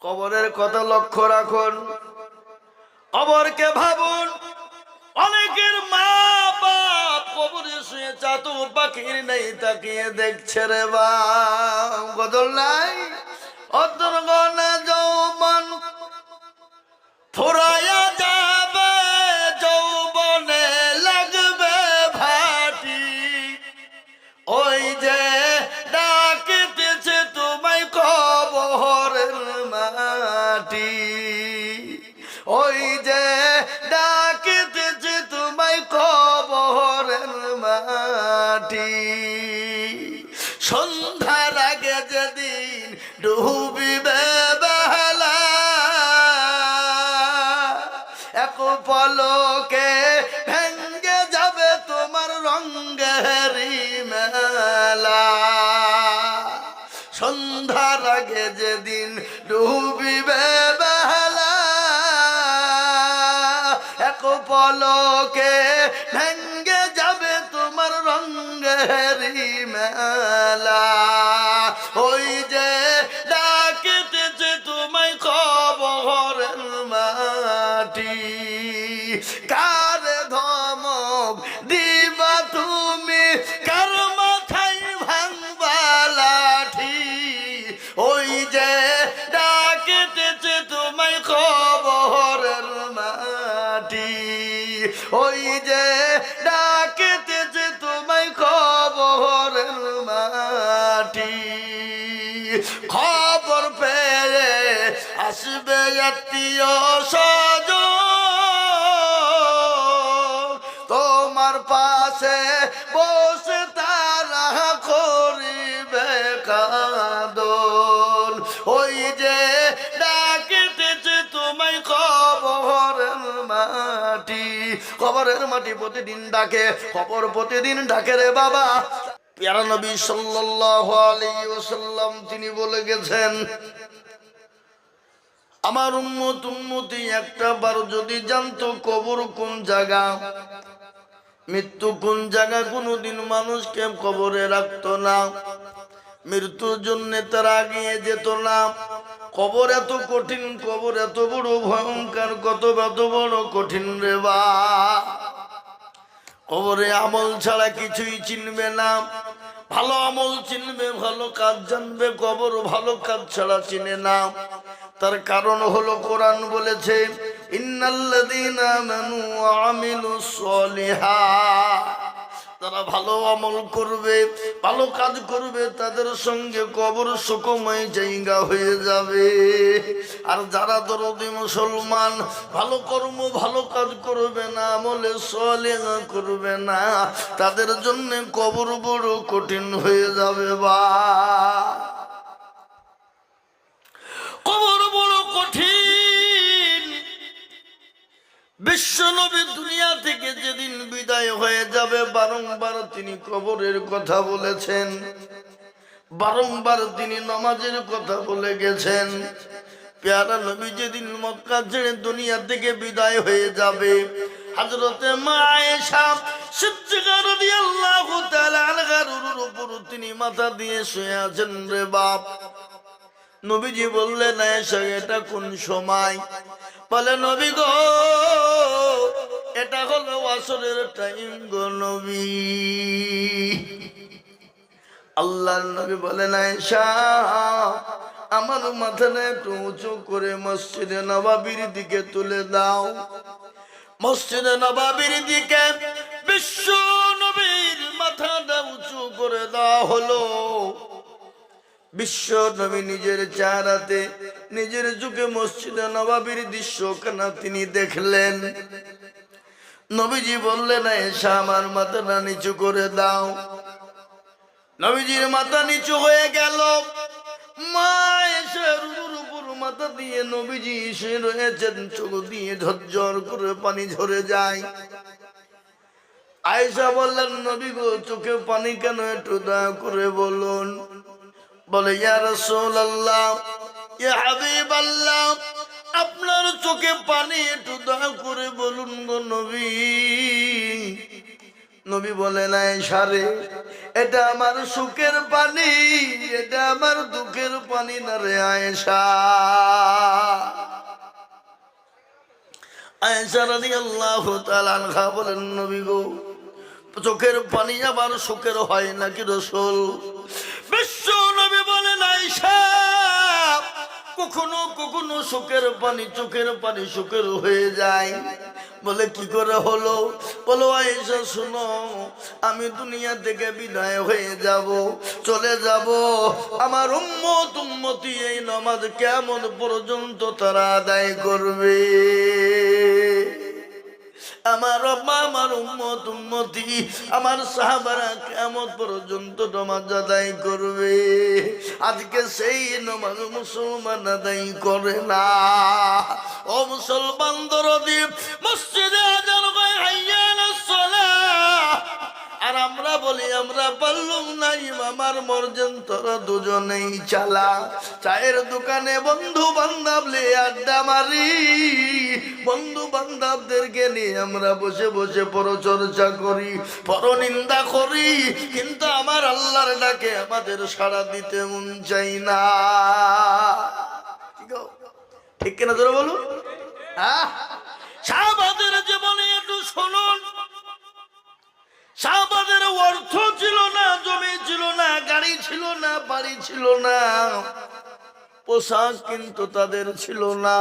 কবরের কথা লক্ষ্য রাখুন, কবরকে ভাবুন। অনেকের মা বাপ কবরে শুয়ে চাতক পাখির নেই তাকিয়ে দেখছে রে বা, গদল নাই অন্তর্গণা যৌবন ফুরায়া যাবে, যৌবনে লাগবে ভাটি, ওই যে ডাকিতেছে তোমায় কবরের মাটি, ওই যে ডাকিতেছে তোমায় কবরের মাটি। সন্ধ্যার আগে যেদিন ডুবিবে বেলা, এক পলকে ভেঙ্গে যাবে তোমার রঙ্গেরি মেলা। সন্ধ্যার আগে যেদিন ডুবিবে বেলা, এক পলকে ভেঙ্গে যাবে তোমার রঙ্গেরি মেলা, ওই যে ডাকিতেছে তোমায় কবরের মাটি। কার ধমক দিবা তুমি, কার মাথায় ভাঙবা লাঠি, ওই যে ডাকিতেছে তোমায় কবরের মাটি, ওই যে ডাকিতেছে তোমায় কবরের মাটি। খবর পেয়ে আসবে আত্মীয় স্বজন, তোমার পাশে বসে তারা করিবে কাঁদন, ওই যে ডাকিতেছে তোমায় কবরের মাটি। কবরের মাটি প্রতিদিন ডাকে, কবর প্রতিদিন ডাকে রে বাবা। প্যারা নবী সাল্লাল্লাহু আলাইহি ওয়াসাল্লাম তিনি বলে গেছেন, আমার উম্মতি একটা বার যদি জানতো কবর কোন জায়গা, মৃত্যু কোন জায়গা, কোনদিন মানুষকে কবরে রাখতো না, মৃত্যুর জন্য তারা এগিয়ে যেত না। কবর এত কঠিন, কবর এত বড় ভয়ঙ্কর, কত বড় কঠিন রে বা। কবরে আমল ছাড়া কিছুই চিনবে না, ভালো আমল চিনবে, ভালো কাজ জানবে, কবর ভালো কাজ ছাড়া চিনে না। তার কারণ হলো কোরআন বলেছে, ইন্নাল্লাযীনা আমানু ওয়া আমিলুস সলিহাত, তারা ভালো আমল করবে, ভালো কাজ করবে, তাদের সঙ্গে কবর সুখময় জায়গা হয়ে যাবে। আর যারা দরদি মুসলমান, ভালো কর্ম ভালো কাজ করবে না, আমলে সলিহ করবে না, তাদের জন্য কবর বড় কঠিন হয়ে যাবে বা। কবর বড় কঠিন। বিশ্বনবী দুনিয়া থেকে যেদিন বিদায় হয়ে যাবে, বারংবার তিনি কবরের কথা বলেছেন, বারংবার তিনি নামাজের কথা বলে গেছেন। প্যারা নবী যেদিন মক্কা ছেড়ে দুনিয়া থেকে বিদায় হয়ে যাবে, হযরতে মা আয়েশা সিদ্দিকা রাদিয়াল্লাহু তাআলা আনহার উপর তিনি মাথা দিয়ে শুয়ে আছেন রে বাপ। নবীজি বললেন, আয়েশা এটা কোন সময়? বলে, নবী গো এটা হলো আসরের টাইম গো নবী। আল্লাহর নবী বলেন, আয়েশা আমার মাথাটা একটু উঁচু করে মসজিদে নববীর দিকে তুলে দাও। মসজিদে নববীর দিকে বিশ্ব নবীর মাথাটা উঁচু করে দেওয়া হলো। বিশ্ব নবী নিজের চেহারাতে নিজের চোখে মসজিদে নববীর দৃশ্যখানা তিনি দেখলেন। নবীজি বললেন, আয়েশা আমার মাথাটা নিচু করে দাও। নবীজির মাথা নিচু হয়ে গেল। মা আয়েশার উপর মাথা দিয়ে নবীজি এসে রয়েছেন, চোখ দিয়ে ঝরঝর করে পানি ঝরে যায়। আয়েশা বললেন, নবী গো চোখে পানি কেন, একটু দয়া করে বলুন। বলে, ইয়া রাসূলুল্লাহ, ইয়া হাবিবাল্লাহ, আপনার চোখে পানি, একটু দয়া করে বলুন গো নবী। নবী বলেন আয়েশা রে, এটা আমার সুখের পানি, এটা আমার দুঃখের পানি না রে আয়েশা। আয়েশা রাদিয়াল্লাহু তাআলা আনহা বলেন, নবী গো, চোখের পানি আবার সুখের হয় নাকি রাসূল? বিশ্ব নবী বলেন, আয়েশা, কখনো কখনো সুখের পানি, চোখের পানি সুখের হয়ে যায়। বলে কি করে হলো? বলো আয়েশা শুনো, আমি দুনিয়া থেকে বিদায় হয়ে যাব, চলে যাব, আমার উম্মতি এই নামাজ কিয়ামত পর্যন্ত তারা আদায় করবে। আমার আম্মা, আমার উম্মতি, আমার সাহাবারা কিয়ামত পর্যন্ত নামাজ আদায় করবে। আজকে সেই নামাজ মুসলমান আদায় করে না। ও মুসলমান দরদি, মসজিদে আযান হয় হাইয়া আলাস সালাহ, আর আমরা বলি আমরা পারলুম না, ইমামার মর্জন তোরা দুজনেই চালা। চায়ের দোকানে বন্ধু বান্ধব নিয়ে আড্ডা মারি, বন্ধু বান্ধবদেরকে নিয়ে আমরা বসে বসে পরচর্চা করি, পরনিন্দা করি, কিন্তু আমার আল্লাহর ডাকে আমাদের সাড়া দিতে মন চাই না। ঠিক কিনা তোরা বলুন? সাহাবাদের জীবনে একটু শুনুন। সাহাবাদের অর্থ ছিল না, জমি ছিল না, গাড়ি ছিল না, বাড়ি ছিল না, পোশাক কিন্তু তাদের ছিল না,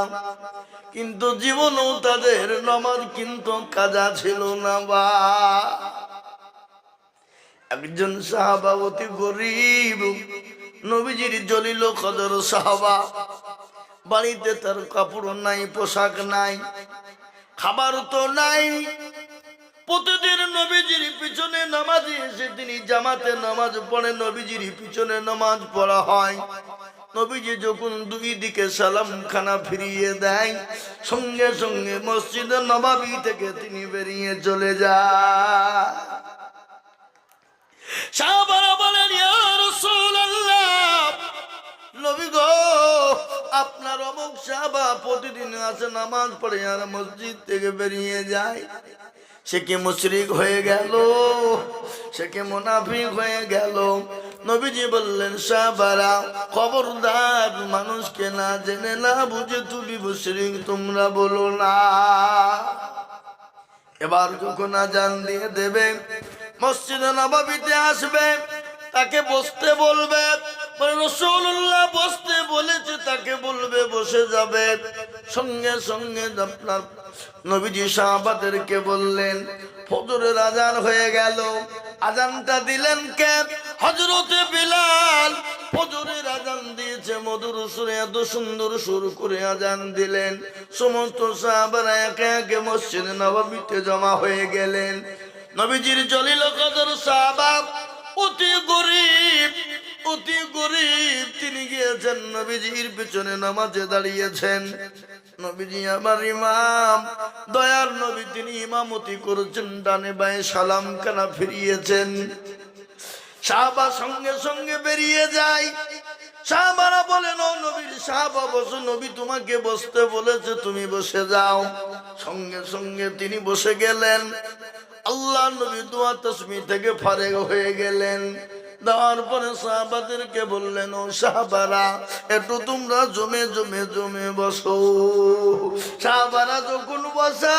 কিন্তু জীবনও তাদের নামাজ কিন্তু কাজা ছিল না। বা একজন সাহাবা অতি গরিব, নবীজির জলিল কদর সাহাবা, বাড়িতে তার কাপড় নাই, পোশাক নাই, খাবার তো নাই। প্রতিদিন নবীজির পিছনে নামাজে এসে তিনি জামাতে নামাজ পড়ে, নবীজির পিছনে নামাজ পড়া হয়। নবীজি যখন দুই দিকে সালাম খানা ফিরিয়ে দেয়, সঙ্গে সঙ্গে মসজিদ নববী থেকে তিনি বেরিয়ে চলে যায়। সাহাবারা বলেন, ইয়া রাসূলুল্লাহ, নবী গো, আপনার অমুক সাহাবা প্রতিদিন আসে, নামাজ পড়ে আর মসজিদ থেকে বেরিয়ে যায়, সে কি মুশরিক হয়ে গেল? সে কি মুনাফিক হয়ে গেল? নবীজি বললেন, সাহাবারা খবরদার, মানুষকে না জেনে না বুঝে তুমি মুশরিক তোমরা বলো না। এবার যখন আযান দিয়ে দেবে, মসজিদে নববীতে আসবে, তাকে বসতে বলবে, রাসূলুল্লাহ বসতে বলেছে, তাকে বলবে বসে যাবে। সঙ্গে সঙ্গে আপনার নবীজি সাহাবাদেরকে বললেন, ফজরের আযান হয়ে গেল। আযানটা দিলেন কে? হযরতে বিলাল। ফজরের আযান দিয়েছে মধুর সুরে, এত সুন্দর সুর করে আযান দিলেন। সমস্ত সাহাবারা একে একে মসজিদে নববীতে জমা হয়ে গেলেন। নবীজির জলিল কদর সাহাবা, অতি গরিব, অতি গরিব, তিনি গিয়েছেন নবীজির পিছনে নামাজে দাঁড়িয়েছেন। নবীজি আমার ইমাম, দয়ার নবী, তিনি ইমামতি করেছেন, ডানে বায়ে সালাম খানা ফিরিয়েছেন। সাহাবা সঙ্গে সঙ্গে বেরিয়ে যায়। সাহাবারা বলেন, ও নবীর সাহাবা বসো, নবী তোমাকে বসতে বলেছে, তুমি বসে যাও। সঙ্গে সঙ্গে তিনি বসে গেলেন। আল্লাহ নবী দোয়া তাসবিহ থেকে ফারেগ হয়ে গেলেন। দেওয়ার পরে সাহাবাদেরকে বললেন, ও সাহাবারা, একটু তোমরা জমে জমে জমে বসো। সাহাবারা যখন বসা,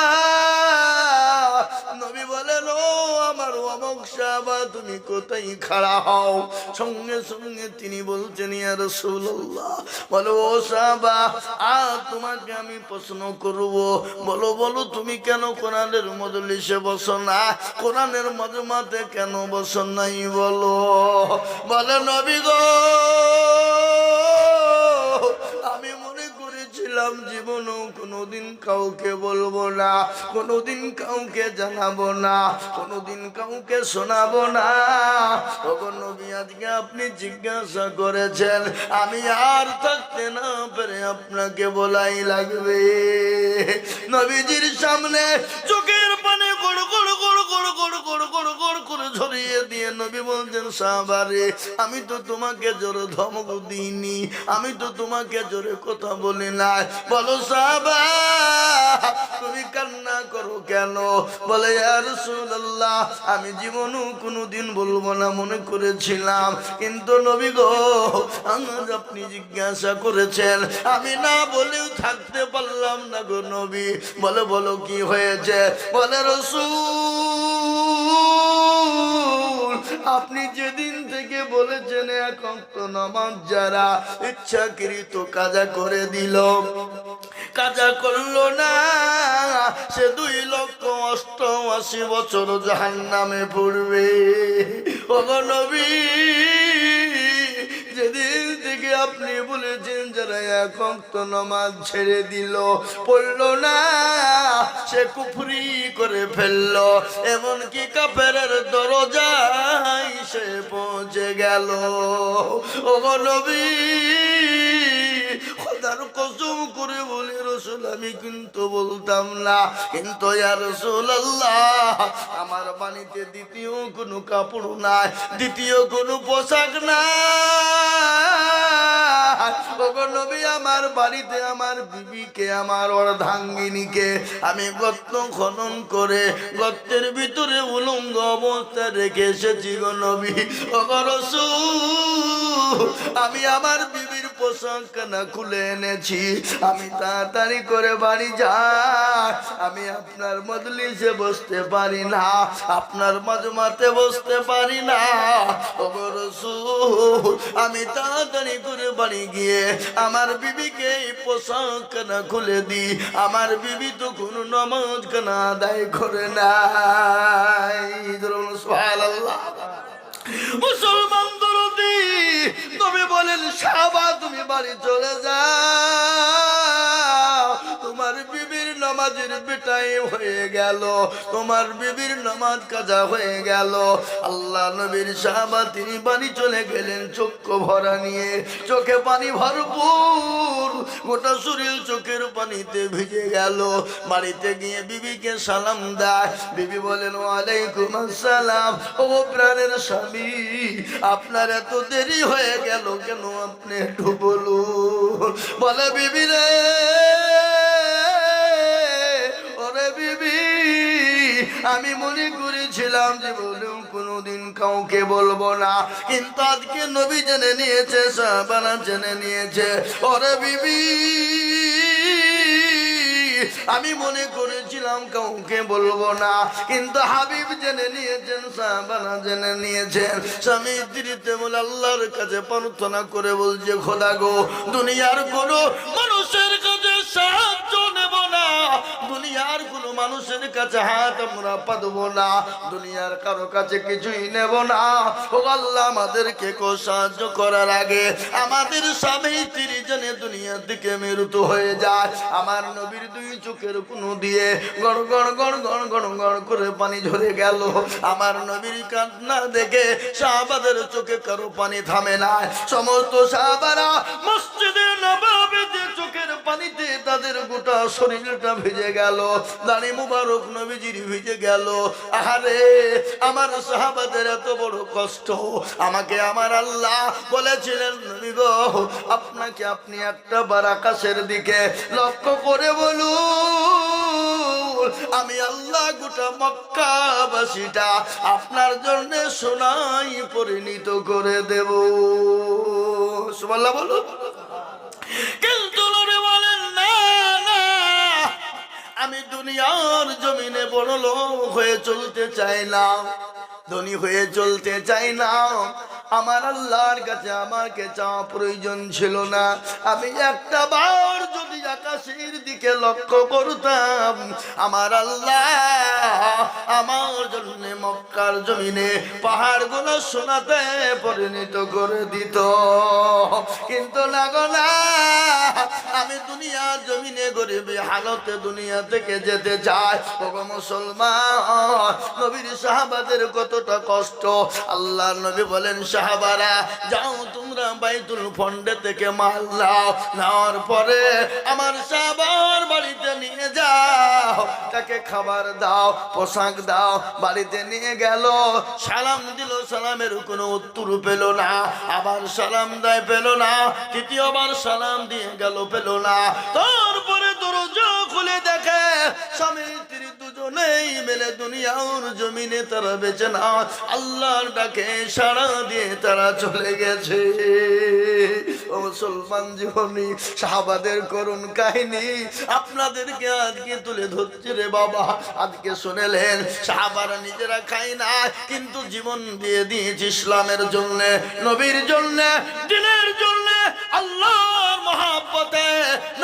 নবী বলেন, ও আমার অমুক সাহাবা, তুমি কোথায় খাড়া হও? সঙ্গে সঙ্গে তিনি বলছেন, ইয়া রাসূলুল্লাহ। বলো, ও সাহাবা, তোমাকে আমি প্রশ্ন করব, বলো বলো, তুমি কেন কোরআনের মজলিসে বসো না? কোরআনের মজমাতে কেন বসো নাই? বলো। বলে, নবী গো, আমি মনে করেছিলাম জীবনেও কোনোদিন কাউকে বলবো না, কোনোদিন কাউকে জানাবো না, কোনোদিন কাউকে শোনাবো না। তখন নবী আজকে আপনি জিজ্ঞাসা করেছেন, আমি আর থাকতে না পেরে আপনাকে বলাই লাগবে। নবীজির সামনে চোখের পানি গড় গড় গড় গড় গড় গড় গড় গড় করে ঝরিয়ে দিয়ে নবী বলছেন, সাহাবারে, আমি তো তোমাকে জোরে ধমক দিইনি, আমি তো তোমাকে জোরে কথা বলি নাই। বলো সাহাবা তুমি কান্না করো কেন? বলে ইয়া রাসূলুল্লাহ, আমি জীবনও কোনোদিন বলবো না মনে করেছিলাম, কিন্তু নবী গো আজ আপনি জিজ্ঞাসা করেছেন, আমি না বলেও থাকতে পারলাম না গো নবী। বলে বলো কি হয়েছে? বলে রাসূল আপনি যেদিন থেকে বলেছেন এখন তো নামাজ যারা ইচ্ছাকৃত কাজা করে দিল, কাজা করলো না, সে 2,88,000 বছর জাহান্নামে পড়বে। ওগো নবী যেদিন থেকে আপনি বলেছেন যারা এখন তো নামাজ ছেড়ে দিল, পড়লো না, সে কুফরি করে ফেললো, এমনকি কাফেরের দরজায় সে পৌঁছে গেল। ওগো নবী খোদার কসম করে বলি রাসূল আমি কিন্তু বলতাম না, কিন্তু ইয়া রাসূলুল্লাহ আমার বাড়িতে দ্বিতীয় কোনো কাপড় নাই, দ্বিতীয় কোনো পোশাক নাই। ওগো নবী আমার বাড়িতে আমার বিবিকে, আমার অর্ধাঙ্গিনীকে আমি গর্ত খনন করে গর্তের ভিতরে উলঙ্গ অবস্থা রেখে এসেছি গো নবী। ওগো রাসূল আমি আমার বিবির পোশাক না খুলে এনেছি, আমি তাড়াতাড়ি করে বাড়ি যাই, আমি আপনার মজলিসে বসতে পারি না, আপনার মাজমাতে বসতে পারি না। ওগো রাসূল আমি তাড়াতাড়ি করে বাড়ি গিয়ে আমার বিবিকে এই পোশাক না খুলে দিই, আমার বিবি তো কোনো নামাজ কানা আদায় করে নাই। সুবহানাল্লাহ। মুসলমান দরদি তুমি বলেন সাহাবা তুমি বাড়ি চলে যাও, তোমার বিবির নামাজের বেটাই হয়ে গেল, তোমার বিবির নামাজ কাজা হয়ে গেল। আল্লাহ নবীর সাহাবা তিনি বাড়ি চলে গেলেন চক্ষু ভরা নিয়ে, চোখে পানি ভরপুর, গোটা শরীর চোখের পানিতে ভিজে গেল। বাড়িতে গিয়ে বিবিকে সালাম দেয়, বিবি বলেন ওয়ালাইকুম আসসালাম। ও প্রাণের স্বামী আপনার এত দেরি হয়ে গেল কেন, আপনি একটু বলুন। বলে বিবি রে, ওরে বিবি আমি মনে করেছিলাম যে বলুন কোনোদিন কাউকে বলবো না, কিন্তু আজকে নবী জেনে নিয়েছে, সাহাবারা জেনে নিয়েছে। ওরে বিবি আমি মনে করেছিলাম কাউকে বলবো না, কিন্তু হাবিব জেনে নিয়েছেন, সাহাবারা জেনে নিয়েছেন। স্বামী স্ত্রীতে বলে আল্লাহর কাছে প্রার্থনা করে বলছে খোদা গো দুনিয়ার কোনো মানুষের কাছে সাহায্য নেব না, দুনিয়ার কোনো মানুষের কাছে হাত আমরা পাতবো না, দুনিয়ার কারো কাছে কিছুই নেব না। ও আল্লাহ আমাদেরকে কেউ সাহায্য করার আগে আমাদের স্বামী স্ত্রী জেনে দুনিয়ার দিকে মৃত্যু হয়ে যায়। আমার নবীর দুই চোখের কোণে দিয়ে গড় গড় গড় গড় গড় গড় করে পানি ঝরে গেল। আমার নবীর কান্না দেখে সাহাবাদের চোখে কারো পানি থামে না, সমস্ত সাহাবারা মসজিদে নববীতে চোখের পানিতে তাদের গোটা শরীরটা ভিজে গেল, দাড়ি মুবারক নবীজির ভিজে গেল। আহারে আমার সাহাবাদের এত বড় কষ্ট, আমাকে আমার আল্লাহ বলেছিলেন নবী গো আপনাকে আপনি একটা বার আকাশের দিকে লক্ষ্য করে বলুন, আমি আল্লাহ গোটা মক্কাবাসীটা আপনার জন্য সোনায় পরিণত করে দেব। সুবহানাল্লাহ বলুন। কিন্তু নবী বলেন না না, আমি দুনিয়ার জমিনে বড় লোক হয়ে চলতে চাই না, ধনী হয়ে চলতে চাই না। আমার আল্লাহর কাছে আমাকে চাওয়া প্রয়োজন ছিল না, আমি একটা বার যদি আকাশের দিকে লক্ষ্য করতাম আমার আল্লাহ আমার জন্য মক্কার জমিনে পাহাড়গুলো সোনাতে পরিণত করে দিত। কিন্তু না গো না, আমি দুনিয়ার জমিনে গরিবী হালতে দুনিয়া থেকে যেতে চাই। ওগো মুসলমান নবীর সাহাবাদের কতটা কষ্ট। আল্লাহ নবী বলেন সাহাবারা যাও তোমরা বাইতুল ফন্ডে থেকে মাল নাও, নেওয়ার পরে আমার সাহাবার বাড়িতে নিয়ে যাও, দাও, তাকে খাবার দাও, পোশাক দাও। বাড়িতে নিয়ে গেল, সালাম দিল, সালামের কোনো উত্তর পেল না। আবার সালাম দেয়, পেল না। তৃতীয়বার সালাম দিয়ে গেল, পেল না। তারপরে দরজা খুলে দেখে স্বামী স্ত্রী দুজনেই মিলে দুনিয়ার জমিনে তারা বেঁচে না, আল্লাহর ডাকে সাড়া দিয়ে তারা চলে গেছে। ও মুসলমান জীবনী, সাহাবাদের করুণ কাহিনী আপনাদেরকে আজকে তুলে ধরছি রে বাবা। আজকে শুনেলেন, সাহাবারা নিজেরা খায় না, কিন্তু জীবন দিয়ে দিয়েছে ইসলামের জন্য, নবীর জন্য, দিনের জন্য, আল্লাহর মহব্বতে,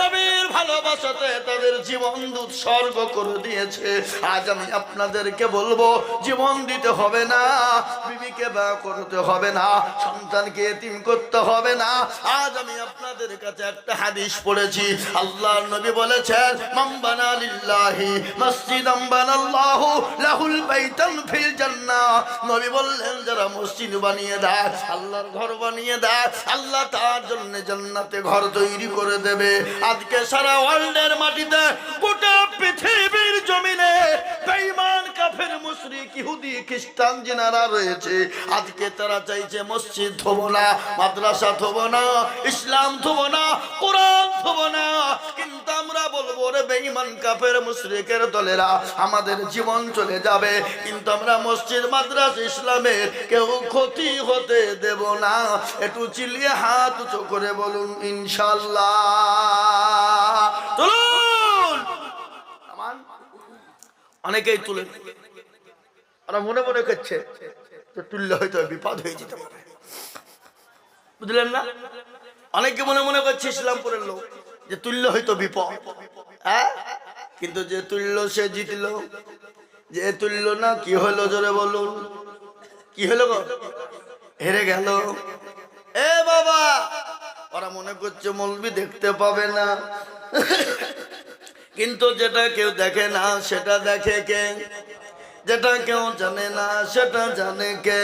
নবীর ভালোবাসাতে তাদের জীবন উৎসর্গ করে দিয়েছে। আজ আমি আপনাদেরকে বলবো, জীবন দিতে হবে না, বিবিকে বিয়ে করতে হবে না, সন্তানকে এতিম করতে হবে না। আজ আমি আপনাদের কাছে একটা হাদিস পড়েছি, আল্লাহর নবী বলেছেন, মান বানা লিল্লাহি মসজিদান বানাল্লাহু লাহুল বাইতান ফিল জান্নাহ। নবী বললেন, যারা মসজিদ বানিয়ে দেয়, আল্লাহর ঘর বানিয়ে দেয়, আল্লাহ তার জন্য জান্নাতে ঘর তৈরি করে দেবে। আজকে সারা ওয়ার্ল্ডের মাটিতে, গোটা পৃথিবীর জমিনে বেঈমান, কাফের, মুশরিক, ইহুদি, খ্রিস্টান যারা রয়েছে, আজকে তারা চাইছে মসজিদ থবো না, মাদ্রাসা থবো না, ইসলাম থবো না, কোরআন থবো না। কিন্তু আমরা বলবো, রে বেঈমান, কাফের, মুশরিকের দলেরা, আমাদের জীবন চলে যাবে, কিন্তু আমরা মসজিদ, মাদ্রাসা, ইসলামের কেউ ক্ষতি হতে দেব না। একটু চিল্লিয়ে হাত উঁচু করে বলুন ইনশাআল্লাহ। তুলুন। অনেকেই তুলেন, ওরা মনে মনে করছে যে তুললে হয়তো বিপদ হয়ে যেতে পারে, বুঝলেন না? অনেকে মনে মনে করছে ইসলামপুরের লোক যে তুললে হয়তো বিপদ, হ্যাঁ, কিন্তু যে তুলল সে জিতল, যে তুলল না, কি হলো জোরে বলুন, কি হলো গো? হেরে গেল। এ বাবা, ওরা মনে করছে মৌলবি দেখতে পাবে না, কিন্তু যেটা কেউ দেখে না সেটা দেখে কে? যেটা কেউ জানে না সেটা জানে কে?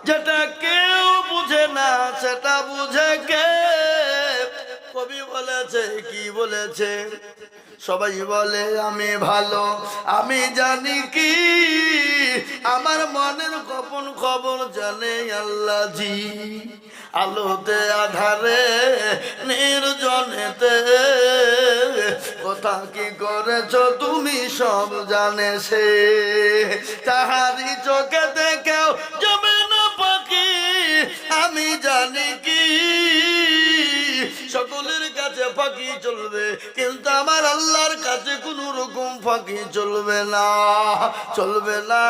যেটা কেউ বুঝে না সেটা বুঝে কে? কবি বলেছে, কি বলেছে? সবাই বলে আমি ভালো, আমি জানি কি, আমার মনের গোপন খবর জানে আল্লাহ জি। আলোতে আধারে নির্জনেতে কথা কি করেছ তুমি সব জানে সে। তাহারি চোখে দেখেও জমে না পাখি, আমি জানি কি, সকলের কাছে ফাঁকি চলবে, কিন্তু আমার আল্লাহর কাছে কোন রকম ফাঁকি চলবে না, চলবে না।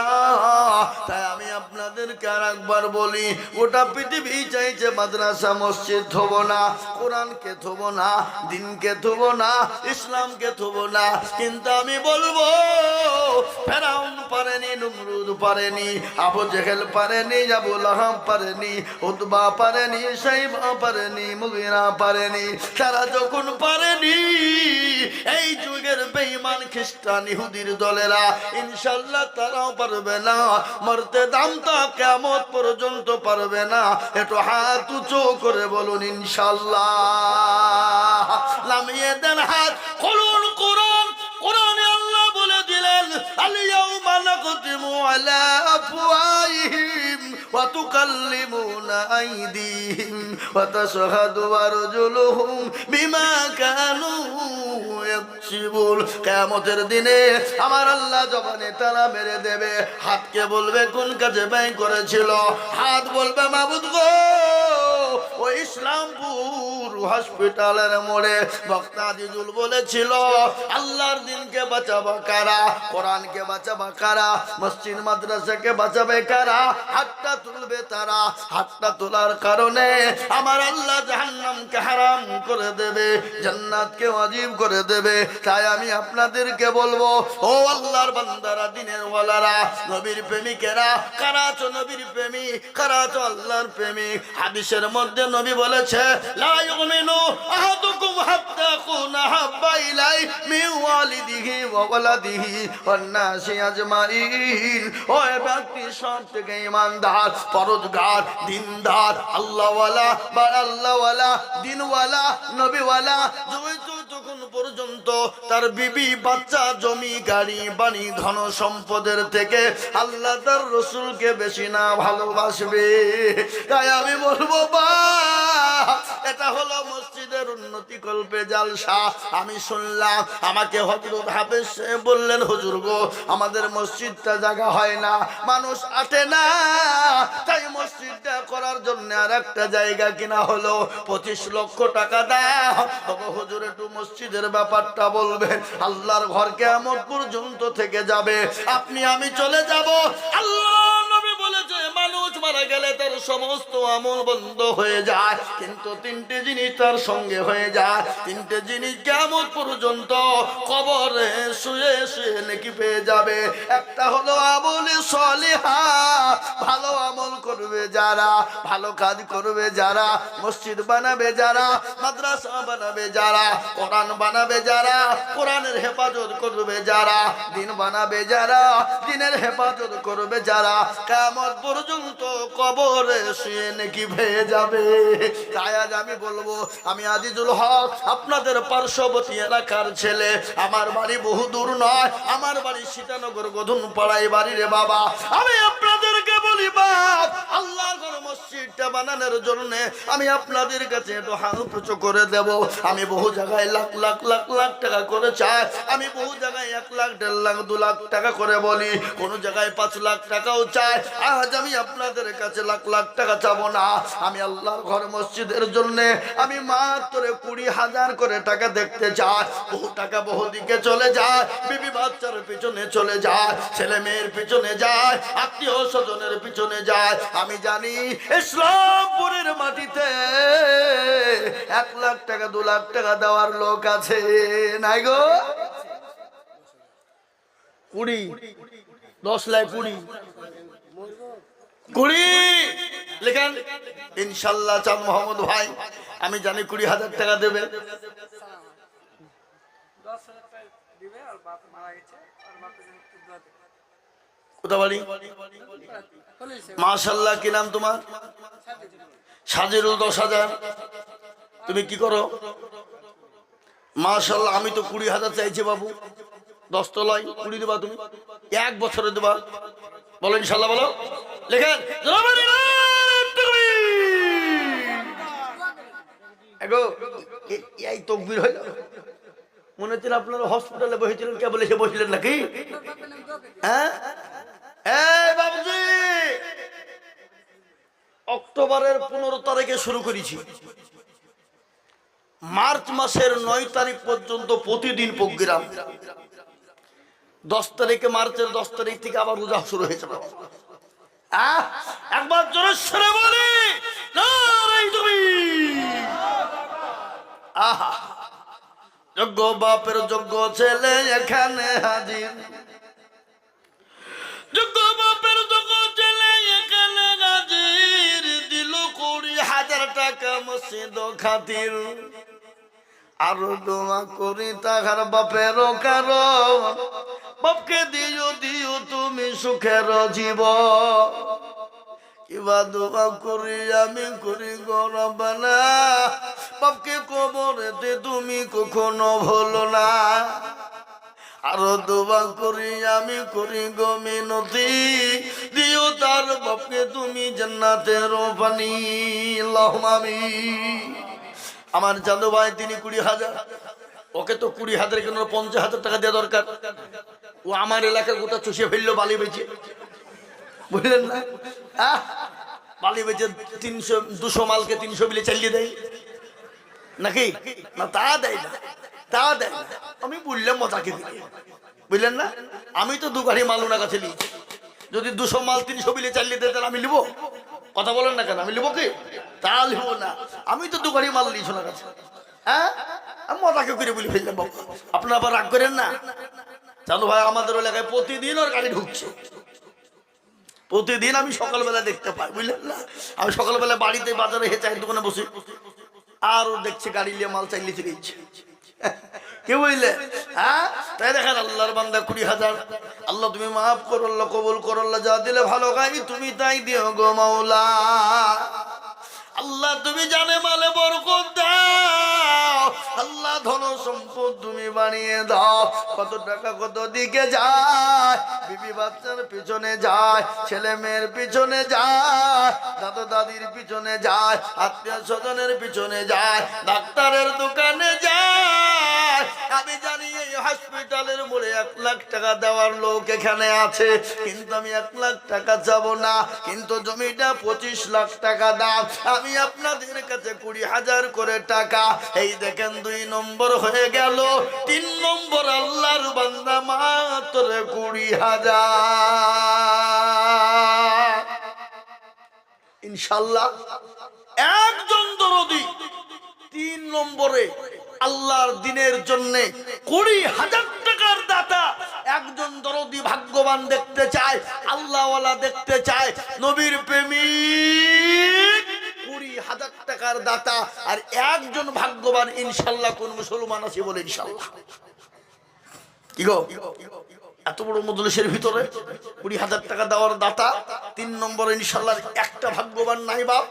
তাই আমি আপনাদেরকে আর একবার বলি, গোটা পৃথিবী চাইছে মাদ্রাসা, মসজিদ থব না, কোরআনকে থব না, দিনকে থব না, ইসলামকে থব না। কিন্তু আমি বলবো, ফেরাউন পারেনি, নমরুদ পারেনি, আবু জেহেল পারেনি, আবু লাহাব পারেনি, উতবা পারেনি, সাইবা পারেনি, মুগিরা পারেনি। তারা যখন পারেনি, এই যুগের বেঈমান খ্রিস্টান ইহুদির দলেরা ইনশাআল্লাহ তারাও পারবে না। মরতে দামটা কিয়ামত পর্যন্ত পারবে না। একটু হাত উঁচু করে বলুন ইনশাআল্লাহ। নামিয়ে দেন হাত, খুলুন কোরআন। কোরআনে আল্লাহ বলে দিলেন, আল ইয়াউমা নাকতিমু আলা আফওয়াহিহিম ওয়া তুকাল্লিমুনা আইদিহিম ওয়া তাশহাদু আরজুলুহুম বিমা কানু ইয়াকসিবুন। কিয়ামতের দিনে আমার আল্লাহ জবানে তালা মেরে দেবে। হাতকে বলবে কোন কাজে ব্যয় করেছিল, হাত বলবে মাবুদ গো, ওই ইসলামপুর হসপিটালের মোড়ে বক্তা আজিজুল বলেছিল, আল্লাহর দিনকে বাঁচাবা কারা, কোরআনকে বাঁচাবা কারা, মসজিদ মাদ্রাসাকে বাঁচাবে কারা? হাতটা তুলবে তারা। হাতটা তোলার কারণে আমার আল্লাহ জাহান্নামকে হারাম করে দেবে, জান্নাতকে ওয়াজিব করে দেবে। তাই আমি আপনাদেরকে বলবো, ও আল্লাহর বান্দারা, দিনের ওয়ালারা, নবীর প্রেমিকেরা, কারা আছো নবীর প্রেমিক, কারা আছো আল্লাহর প্রেমিক? হাদিসের মধ্যে নবী বলেছে, লা ইউমিনু আহাদুকুম হাত্তা আকুনা হাব্বা ইলাই মিন ওয়ালিদিহি ওয়া ওয়ালাদিহি ওয়ান নাসি আজমাইন। ওই ব্যক্তি সব থেকে ঈমানদার, পরহেজগার, দিনদার, আল্লাহওয়ালা বা আল্লাহওয়ালা, দিনওয়ালা, নবীওয়ালা, যখন পর্যন্ত তার বিবি বাচ্চা জমি গাড়ি বাড়ি ধন সম্পদের থেকে আল্লাহ তার রসুলকে বেশি না ভালোবাসবে? তাই আমি বলবো বা এটা হলো মসজিদের উন্নতি কল্পে জালসা। আমি শুনলাম, আমাকে হযরত হাফেজ সাহেব বললেন, হুজুর গো আমাদের মসজিদটা জায়গা হয় না, মানুষ আসে না, তাই মসজিদটা করার জন্য আর একটা জায়গা কিনা হলো 25 লক্ষ টাকা দাও। হুজুর একটু মসজিদের ব্যাপারটা বলবেন, আল্লাহর ঘর কিয়ামত পর্যন্ত থেকে যাবে, আপনি আমি চলে যাব। আল্লাহ নবী বলেছে মানুষ মারা গেলে তার সমস্ত আমল বন্ধ হয়ে যায়, কিন্তু 3টে জিনিস তার সঙ্গে হয়ে যায়। 3টে জিনিস কিয়ামত পর্যন্ত কবরে শুয়ে শুয়ে নেকি পেয়ে যাবে। একটা হলো আমলে সলিহা, ভালো আমল করবে যারা, ভালো কাজ করবে যারা, মসজিদ বানাবে যারা, মাদ্রাসা বানাবে যারা, কোরআন বানাবে যারা, কোরআনের হেফাজত করবে যারা, দিন বানাবে যারা, দিনের হেফাজত করবে যারা, কিয়ামত পর্যন্ত কবরে শুয়ে নেকি পেয়ে যাবে। তাই আজ আমি বলবো, আমি আজিজুল হক আপনাদের পার্শ্ববর্তী এলাকার ছেলে, আমার বাড়ি বহু দূর নয়, আমার বাড়ি সীতানগর গধুন পাড়াই বাড়ি রে বাবা। আমি আপনাদেরকে বলি বাপ, আল্লাহর মসজিদটা বানানোর জন্য আমি আপনাদের কাছে একটু হাত উঁচু করে দেব। আমি বহু জায়গায় লাখ লাখ লাখ লাখ টাকা করে চাই, আমি বহু জায়গায় 1 লাখ 1.5 লাখ 2 লাখ টাকা করে বলি, কোন জায়গায় 5 লাখ টাকাও চাই। আজ আমি আপনাদের কাছে লাখ লাখ টাকা চাবো না, আমি আল্লাহর ঘর মসজিদের জন্য আমি মাত্র 20,000 করে টাকা দেখতে চাই। বহু টাকা বহু দিকে চলে যায়, বিবি বাচ্চার পিছনে চলে যায়, ছেলে মেয়ের পিছনে যায়, আত্মীয় স্বজনের পিছনে যায়। আমি জানি ইসলামপুরের মাটিতে 1 লাখ টাকা 2 লাখ টাকা দেওয়ার লোক আছে, নাই গো? 20 10 লাখ 20 লেখেন ইনশাল্লাহ। চাঁদ মোহাম্মদ ভাই আমি জানি 20,000 টাকা দেবে। কোথা বাড়ি? মাশাআল্লাহ, কি নাম তোমার? সাজিরুল। 10,000। তুমি কি করো? মাশাআল্লাহ, আমি তো 20,000 চাইছি বাবু। 10 তলায় 20 দেবা তুমি? 1 বছরে দেবা? বলো ইনশাল্লাহ, বলো। লেখেন এই তকবীর হইল। মনে হচ্ছিল আপনারা হসপিটালে বসেছিলেন, কে বলে সে বসলেন নাকি? হ্যাঁ বাবুজি, অক্টোবরের 15 তারিখে শুরু করেছি, মার্চ মাসের 9 তারিখ পর্যন্ত প্রতিদিন প্রোগ্রাম। 10 তারিখে, মার্চের 10 তারিখ থেকে আবার রোজা শুরু হয়েছে। একবার জোরে সরে বলি নারায়ে তাকবীর। আহা, যোগ্য বাপের যোগ্য ছেলে এখানে হাজির, যোগ্য বাপের যোগ্য ছেলে এখানে হাজির, দিল 20,000 টাকা মসজিদ খাতির। আরো দোয়া করি তাহার বাপেরও কারণ, বাপকে দিও দিও তুমি সুখের জীবন। কিবা দোয়া করি আমি করি গো রব্বানা, বাপকে কবরেতে তুমি কখনো ভুলো না। আরো দোয়া করি আমি করি গো মিনতি, দিও তার বাপকে তুমি জান্নাতের পানি। আল্লাহুম্মা আমিন। আমার জাদু ভাই তিনি 20,000, ওকে তো 20,000 কেন 50,000 টাকা দেওয়া দরকার। ও আমার এলাকার গোটা চুষিয়ে ফেললো বালি বেচে, বুঝলেন না? বালি বেচে 200 মালকে 300 বিলে চালিয়ে দেয় নাকি? না, তা দেয় না, তা দেয় না। আমি বললাম মজাকে দিকে, বুঝলেন না? আমি তো 2 গাড়ি মাল ওনার কাছে নিয়েছি, যদি 200 মাল 300 বিলে চালিয়ে দেয় তাহলে আমি নিবো? কথা বলেন না কেন? আমি নিবো কি? তা লিখবো না। আমি তো 2 গাড়ি মাল নিয়েছি ওনার কাছে। আমি মজাকে করে বলে ফেললাম। বাবু আপনারা আবার রাগ করেন না। চাঁদু ভাই আমাদের এলাকায় প্রতিদিন ওর গাড়ি ঢুকছে, প্রতিদিন আমি সকালবেলা দেখতে পাই, বুঝলেন না? আমি সকালবেলা বাড়িতে বাজারে চায়ের দোকানে বসে, আর ও দেখছে গাড়ি নিয়ে মাল চাইলে চলে যাচ্ছে। কি বুঝলে? তাই দেখেন আল্লাহর বান্দা 20,000। আল্লাহ তুমি মাফ করো, আল্লাহ কবুল করো, আল্লাহ যা দিলে ভালো গাই তুমি তাই দিও গো মাওলা। আল্লাহ তুমি জানে মালে বরকত দাও, আল্লাহ ধন সম্পদ তুমি বানিয়ে দাও। কত টাকা কত দিকে যায়, বিবি বাচ্চার পিছনে যায়, ছেলে মেয়ের পিছনে যায়, দাদা দাদির পিছনে যায়, আত্মীয় স্বজনের পিছনে যায়, ডাক্তারের দোকানে যায়। আমি জানি এই হসপিটালের মোড়ে 1 লাখ টাকা দেওয়ার লোক এখানে আছে, কিন্তু আমি 1 লাখ টাকা যাব না, কিন্তু জমিটা 25 লাখ টাকা দাম। আমি আপনাদের কাছে 20,000 করে টাকা। এই দেখেন 2 নম্বর হয়ে গেল। 3 নম্বর আল্লাহর বান্দা মাত্র 20,000। ইনশাআল্লাহ একজন দরদি 3 নম্বরে আল্লাহর দিনের জন্য 20,000 টাকার দাতা। একজন দরদি ভাগ্যবান দেখতে চায়, আল্লাহওয়ালা দেখতে চায়, নবীর প্রেমিক 20,000 টাকার দাতা। আর একজন ভাগ্যবান ইনশাআল্লাহ কোন মুসলমান আছে বলে ইনশাআল্লাহ। কি গো, এত বড় মজলিসের ভিতরে 20,000 টাকা দেওয়ার দাতা 3 নম্বরে ইনশাআল্লাহ একটা ভাগ্যবান নাই বাপ?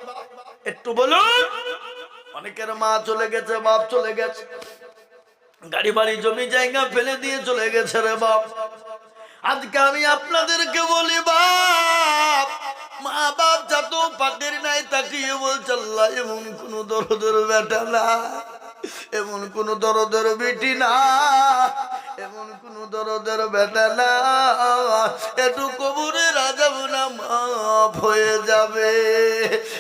একটু বলুন। অনেকের মা চলে গেছে, বাপ চলে গেছে, গাড়ি বাড়ি জমি জায়গা ফেলে দিয়ে চলে গেছে রে বাপ। আজকে আমি আপনাদেরকে বলি বাপ, মা বাপ যত পাকের নাই তাকিয়ে বলছে আল্লাহ এমন কোন দরদের বেটা না, এমন কোন দরদের বেটি না, এমন কোন দরদের বেটা না, একটু কবরে রাজা না মাফ হয়ে যাবে।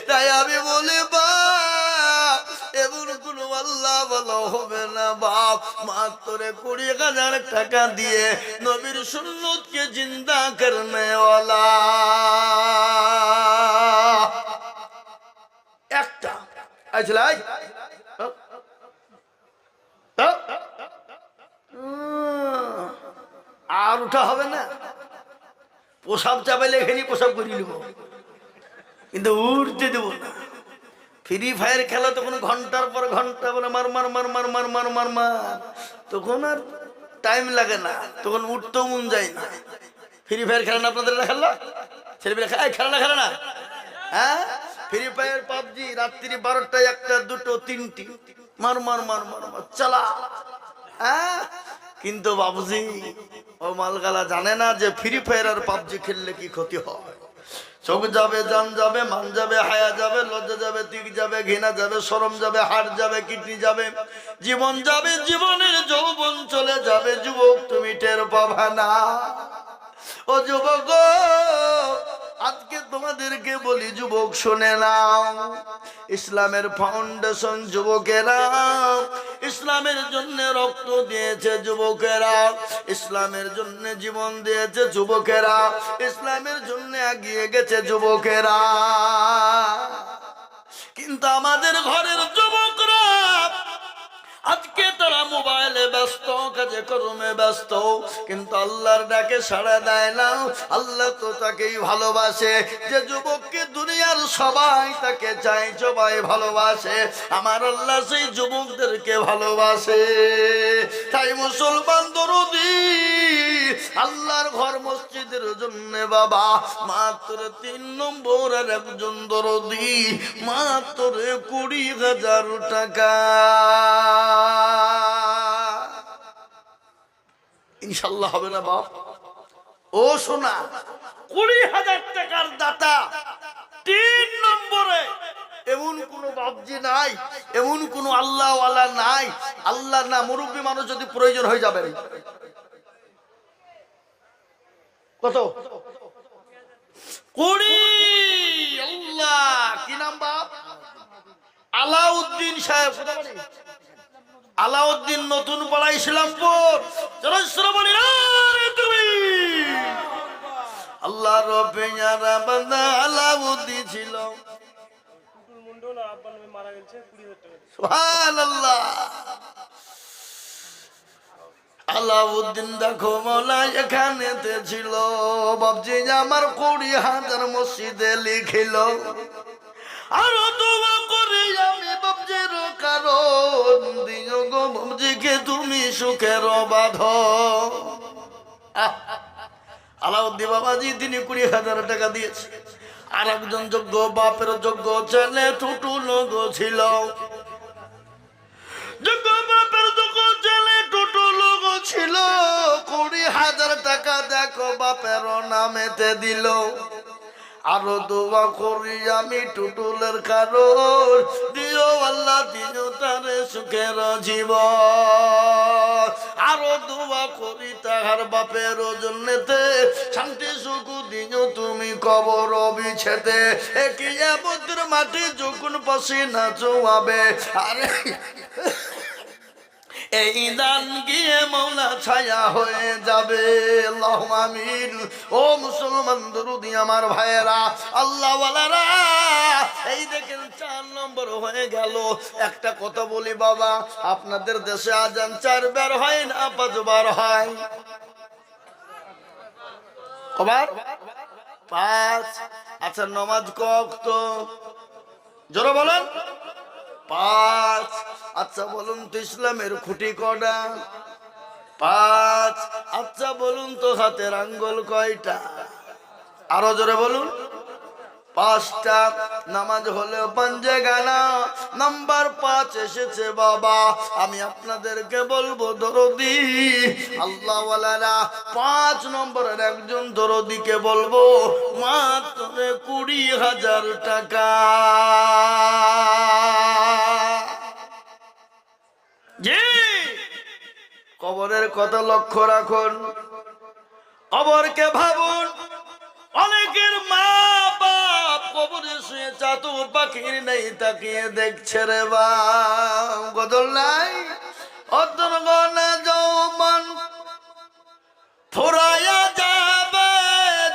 তাই আমি বলি বাপ, এমন কোন আল্লাহ ভালো হবে না বাপ। মাত্র 20,000 টাকা দিয়ে নবীর সুন্নতকে জিন্দা করনে ওয়ালা একটা আইছলাই। আর উঠা হবে না, পোশাক চাপাইলে এখানে পোশাক করে নিব, কিন্তু উঠতে দেবো না। ফ্রি ফায়ার খেলা তখন ঘন্টার পর ঘন্টা বলে মার মার মার মার মার মার মার মার, তখন আর টাইম লাগে না, তখন উঠতেও মন যায় না। ফ্রি ফায়ার খেলে না আপনাদের খেলা? ছেলেমেয়েরা খেলে না, খেলে না? হ্যাঁ, ফ্রি ফায়ার পাবজি রাত্রি 12টা 1টা 2টো 3টি মার মার মার মার মার চালা। হ্যাঁ, কিন্তু বাবুজি ও মালগালা জানে না যে ফ্রি ফায়ার আর পাবজি খেললে কি ক্ষতি হয়। চোখ যাবে, জান যাবে, মান যাবে, হায়া যাবে, লজ্জা যাবে, তিক যাবে, ঘৃণা যাবে, শরম যাবে, হাড় যাবে, কিডনি যাবে, জীবন যাবে, জীবনের যৌবন চলে যাবে। যুবক তুমি টের পাবা না। ও যুবক, আজকে তোমাদেরকে বলি যুবক শুনে নাও, ইসলামের ফাউন্ডেশন যুবকেরা, ইসলামের জন্য রক্ত দিয়েছে যুবকেরা, ইসলামের জন্য জীবন দিয়েছে যুবকেরা, ইসলামের জন্য এগিয়ে গেছে যুবকেরা। কিন্তু আমাদের ঘরের যুবকরা আজকে তারা মোবাইলে ব্যস্ত, কাজে কর্মে ব্যস্ত, কিন্তু আল্লাহর ডাকে সাড়া দেয় না। আল্লাহ তো তাকেই ভালোবাসে, যে যুবককে দুনিয়ার সবাই তাকে চায়, সবাই ভালোবাসে, আমার আল্লাহ সেই যুবকদেরকে ভালোবাসে। তাই মুসলমান দরদি আল্লাহর ঘর মসজিদের জন্য বাবা মাত্র 3 নম্বর আর একজন দরদি মাত্র 20,000 টাকা। ইনশাল্লাহ হবে না বাপ? ও সোনা, 20,000 টাকার দাতা 3 নম্বরে এমন কোন বাপজি নাই, এমন কোন আল্লাহওয়ালা নাই। আল্লাহ না মুরব্বী মানুষ যদি প্রয়োজন হয়ে যাবে। কত? 20। আল্লাহ কি নাম বাপ? আলাউদ্দিন সাহেব। আলাউদ্দিন নতুন পাড়া ইসলামপুর। আল্লাহ রবেয়ারা বান্দা আলাউদ্দিন ছিল। সুবহানাল্লাহ। আলাউদ্দিন দেখো মৌলা এখানেতে ছিল, বাবজি আমার 20,000 মসজিদে লিখিল, আরো দোয়া করি আমি বাবজির কারণ দিও গো বাবজিকে তুমি সুখের বাঁধন। আলাউদ্দিন বাবাজি তিনি 20,000 টাকা দিয়েছে। আর একজন যোগ্য বাপের যোগ্য ছেলে টুটু লোক ছিল, যখন বাপের যখন ছেলে টোটো লোক ছিল 20,000 টাকা দেখো বাপের নামেতে দিল। আরো দোয়া করি আমি টুটুলের কারণ দিও আল্লাহ দিও তারে সুখের জীবন। আরো দোয়া করি তাহার বাপের জন্যতে শান্তি সুখ দিও তুমি কবর বিছেতে। একই আমদের মাটি যখন পাশে না চোয়াবে আরে এই দান গিয়ে মৌলা ছায়া হয়ে যাবে। আল্লাহুম্মা আমিন। ও মুসলমান দরুদি আমার ভাইয়েরা আল্লাহ ওয়ালারা, এই দেখেন 4 নম্বর হয়ে গেল। একটা কথা বলি বাবা, আপনাদের দেশে আজান 4 বার হয় না 5 বার হয়? কবার? 5। আচ্ছা নামাজ কত? জোরে বলেন। 5। আচ্ছা বলুন তো ইসলামের খুঁটি কটা? 5। আচ্ছা বলুন তো হাতের আঙ্গুল কয়টা? আরো জোরে বলুন। 5টা। নামাজ হলো পাঞ্জেগানা, নাম্বার 5 এসেছে বাবা। আমি আপনাদেরকে বলবো দরদি আল্লাহ ওয়ালারা 5 নম্বরের একজন দরদিকে বলবো মাত্র 20,000 টাকা। জি, কবরের কথা লক্ষ্য রাখুন, কবরকে ভাবুন। অনেকের মা বাপ কবরে শুয়ে চাতুর পাখির নেই তাকিয়ে দেখছে রে বা গদল নাই। অতর্গনা যৌবন ফুরাইয়া যাবে,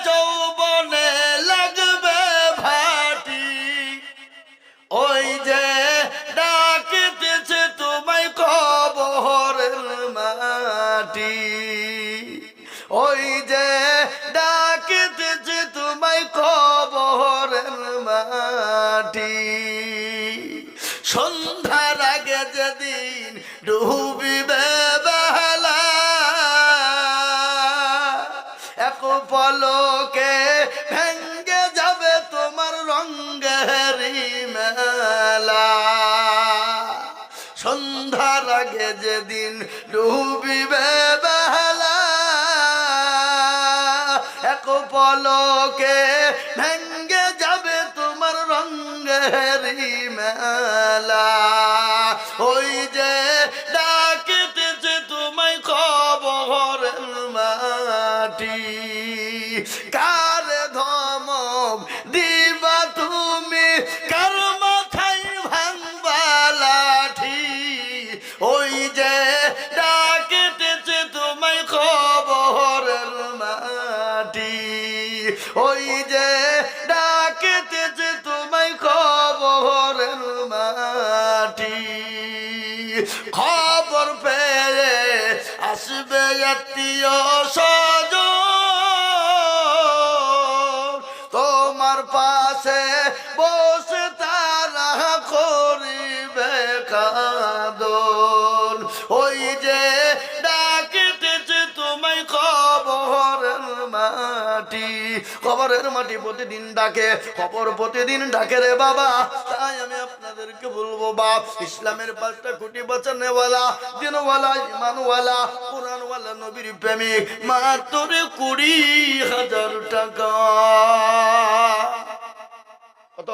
যৌবনে লাগবে ভাটি। ওই যে ডাকিতেছে তোমায় কবরের মাটি, ওই যে ডাকিতেছে তোমায় কবরের মাটি। সন্ধ্যার আগে যেদিন ডুবিবে বেলা, এক পলকে ভেঙ্গে যাবে তোমার রঙের মেলা। সন্ধ্যার আগে যেদিন ডুবিবে বেলা, এক পলকে ভেঙ্গে যাবে তোমার রঙের মেলা। ওই যে ডাকিতেছে তোমায় কবরের মাটি। কার ধমক দিবা তুমি, কার মাথায় ভাঙবা লাঠি। ওই যে ডাকিতেছে তোমায় কবরের মাটি, ওই যে ডাকিতেছে তোমায় কবরের মাটি। খবর পেয়ে আসবে আত্মীয় স্বজন, তোমার পাশে বসে তারা করিবে কাঁদন। ওই যে ডাকিতেছে তোমায় কবরের মাটি। কবরের মাটি প্রতিদিন ডাকে, কবর প্রতিদিন ডাকে রে বাবা। তাই আমি আপনাদেরকে বলবো বাপ, ইসলামের 5টা খুঁটি বাঁচানেওয়ালা, দিনওয়ালা, ইমানওয়ালা, কোরআনওয়ালা, নবীর প্রেমিক মাত্র 20,000 টাকা। কত?